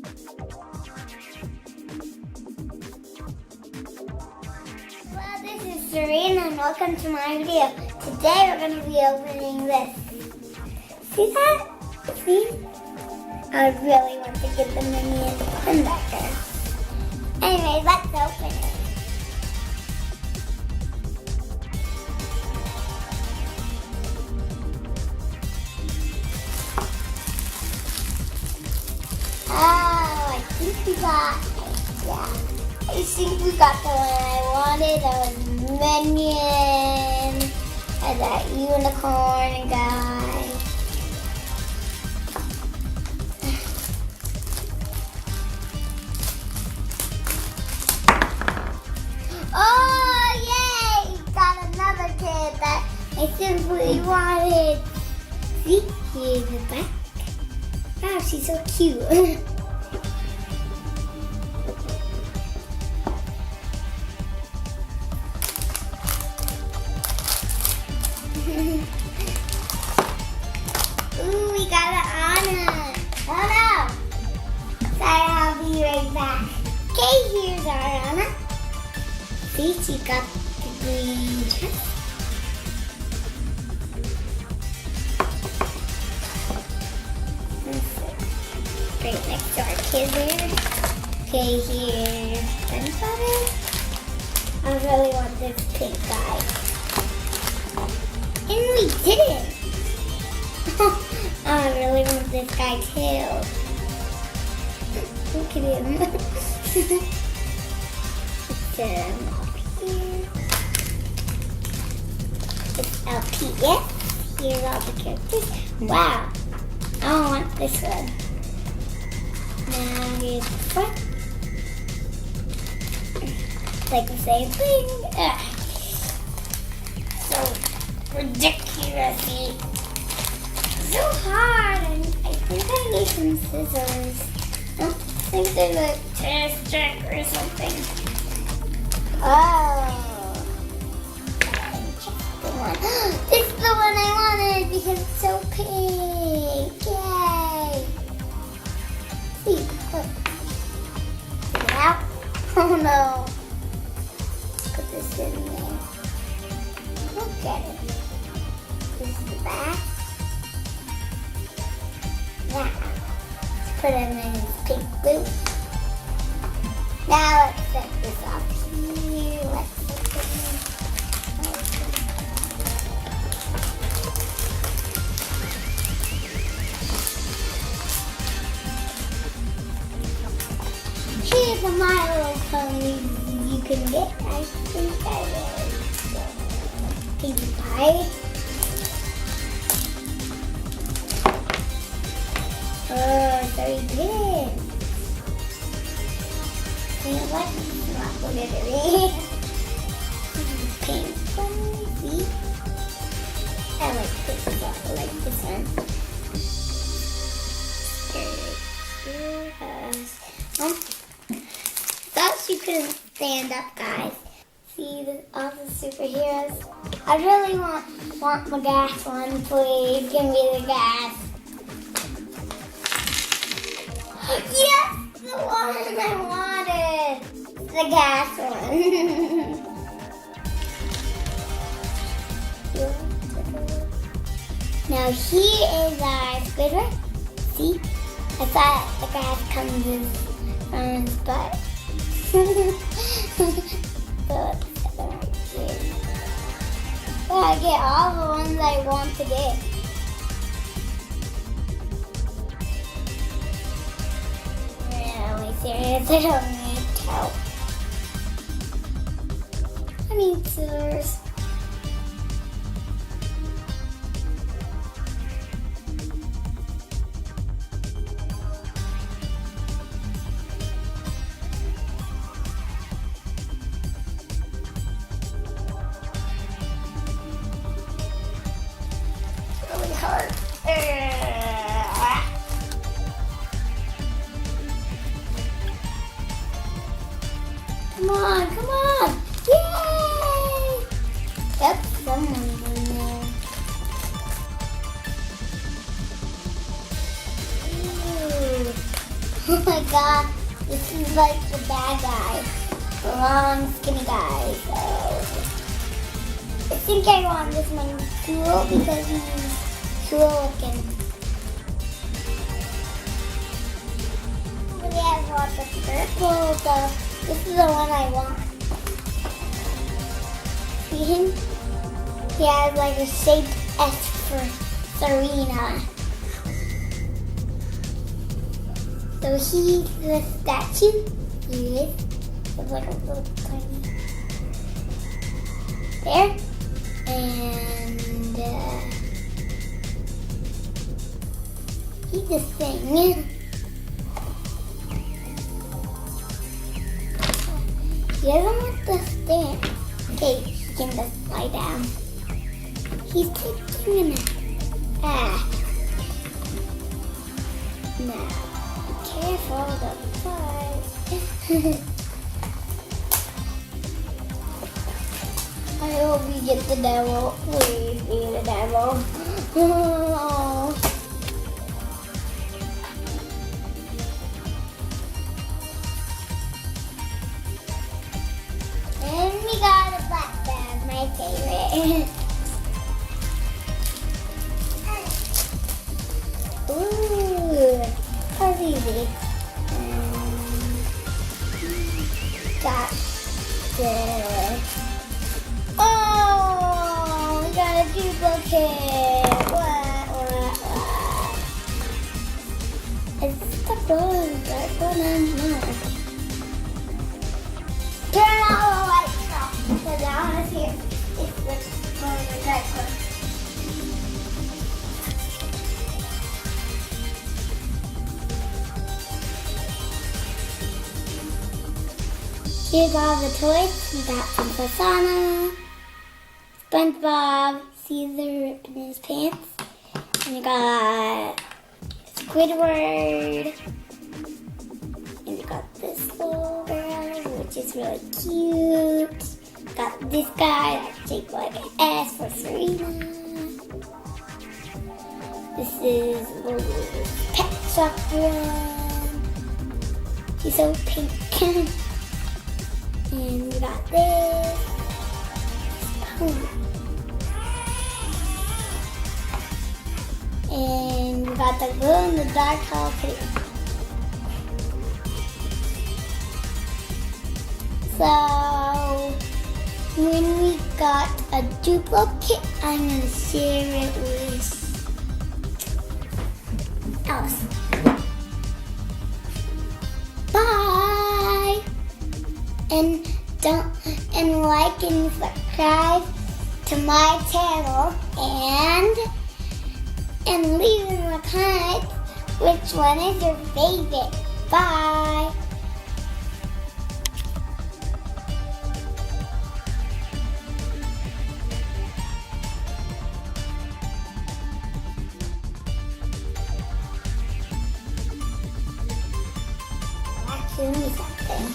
Hello, this is Serena and welcome to my video. Today we're going to be opening this. See that? See? I really want to get the minion in back there. Anyway, let's open it. Oh, I think we got, I think we got the one I wanted. That was Minion and that unicorn guy. Oh, yay! Got another kid that I simply wanted. See, here's the back. Wow, she's so cute. Ooh, we got an Anna. Oh no. Sorry, I'll be right back. Okay, here's our Anna. See, she got the green dress. Right next to our kid there. Okay, here's Gunpowder. I really want this pink guy. And we did it! I really want this guy too. Look at him. Put him up here. It's LPS. Here's all the characters. Wow. I want this one. Now here's the front. Like the same thing. So ridiculously. So hard. And I think I need some scissors. I think they're like tennis check or something. Oh. The one. This is the one I wanted because it's so pink. Yay. See, look. Get it out. Oh no. Put this in there. Look at it. This is the back. Now, let's put him in his pink boot. Now let's set this up here. Let's set this in. Here's a My Little Pony you can get. I think that is Pinkie Pie. Oh, so he did it. You know what? Not good at it. Pink one, see? I like this one. I like this one. Thought you couldn't stand up, guys. See all the superheroes. I really want my gas one, please. Give me the gas. Yes, the one I wanted. The gas one. Now here is our Squidward. See? I thought the gas comes in his butt. So I get all the ones I want to get. Really serious, I don't need help. I need scissors. Really hard. Come on, come on. Yay! Yep, someone's in there. Ooh. Oh my god, this is like the bad guy. The long, skinny guy. So I think I want this one cool because he's cool looking. We have lots of purple, so this is the one I want. See him? He has like a shaped S for Serena. So he's the statue. He is. It's like a little tiny. There. And he's the thing. He doesn't want to stand. Okay, he can just lie down. He's taking a nap. No. Careful, don't fall. I hope we get the devil. Please be the devil. Oh. And we got a black bag, my favorite. Ooh, that's easy. Got this. Oh, we got a duplicate. What? Is this the blue? Dark one? No. Turn all the lights off because I want to see if it's the dark one. Here's all the toys. We got some Persona, SpongeBob, Caesar ripping his pants, and we got Squidward, and we got this little girl, which is really cute. Got this guy that's shaped like an S for Serena. This is Lily's pet shop one. She's so pink. And we got this. And we got the glow in the dark Hello Kitty. So when we got a duplicate, I'm gonna share it with Alice. Bye. And like and subscribe to my channel and leave in the comments which one is your favorite. Bye. Actually, something.